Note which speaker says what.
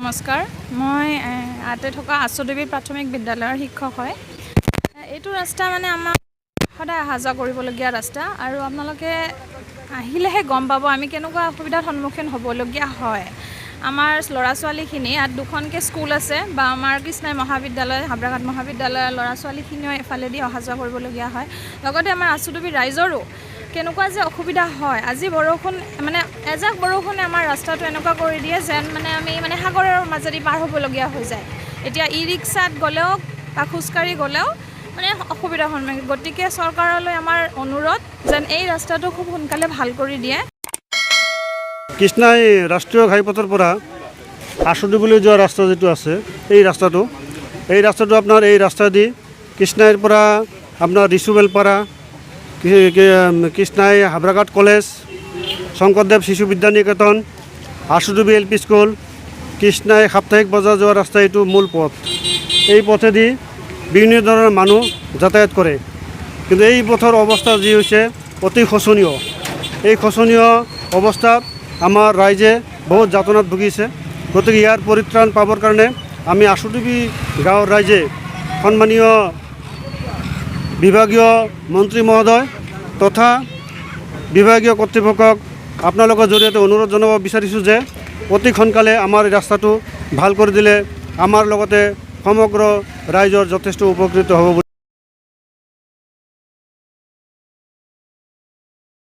Speaker 1: নমস্কাৰ, মই ইয়াতে থকা আশুদেৱী প্ৰাথমিক বিদ্যালয়ৰ শিক্ষক হয়। এইটো ৰাস্তা মানে আমাৰ সদায় অহা যোৱা কৰিবলগীয়া ৰাস্তা, আৰু আপোনালোকে আহিলেহে গম পাব আমি কেনেকুৱা অসুবিধাৰ সন্মুখীন হ'বলগীয়া হয়। আমাৰ ল'ৰা ছোৱালীখিনি ইয়াত দুখনকৈ স্কুল আছে, বা আমাৰ কৃষ্ণাই মহাবিদ্যালয়, হাবৰাঘাট মহাবিদ্যালয়ৰ ল'ৰা ছোৱালীখিনিও এফালেদি অহা যোৱা কৰিবলগীয়া হয়। লগতে আমাৰ আশুদেৱী ৰাইজৰো কেনেকুৱা যে অসুবিধা হয়। আজি বৰষুণ মানে এজাক বৰষুণে আমাৰ ৰাস্তাটো এনেকুৱা কৰি দিয়ে যেন আমি সাগৰৰ মাজেদি পাৰ হ'বলগীয়া হৈ যায়। এতিয়া ই ৰিক্সাত গ'লেও বা খোজকাঢ়ি গ'লেও অসুবিধাৰ সন্মুখীন। গতিকে চৰকাৰলৈ আমাৰ অনুৰোধ যেন এই ৰাস্তাটো খুব সোনকালে ভাল কৰি দিয়ে।
Speaker 2: কৃষ্ণাই ৰাষ্ট্ৰীয় ঘাইপথৰ পৰা আশুদেৱীলৈ যোৱা ৰাস্তা যিটো আছে, এই ৰাস্তাটো আপোনাৰ এই ৰাস্তা দি কৃষ্ণাইৰ পৰা আপোনাৰ ৰিচুবেলপাৰা, কৃষ্ণাই হাবৰাঘাট কলেজ, শংকৰদেৱ শিশু বিদ্যা নিকেতন, আশুদেৱী LP স্কুল, কৃষ্ণাই সাপ্তাহিক বজাৰ যোৱা ৰাস্তা, এইটো মূল পথ। এই পথেদি বিভিন্ন ধৰণৰ মানুহ যাতায়াত কৰে, কিন্তু এই পথৰ অৱস্থা যি হৈছে অতি শোচনীয়। এই শোচনীয় অৱস্থাত আমাৰ ৰাইজে বহুত যাতনাত ভুগিছে। গতিকে ইয়াৰ পৰিত্ৰাণ পাবৰ কাৰণে আমি আশুদেৱী গাঁৱৰ ৰাইজে সন্মানীয় বিভাগীয় মন্ত্ৰী মহোদয় তথা বিভাগীয় কৰ্তৃপক্ষক আপোনালোকৰ জৰিয়তে অনুৰোধ জনাব বিচাৰিছোঁ যে অতি সোনকালে আমাৰ এই ৰাস্তাটো ভাল কৰি দিলে আমাৰ লগতে সমগ্ৰ ৰাইজৰ যথেষ্ট উপকৃত হ'ব।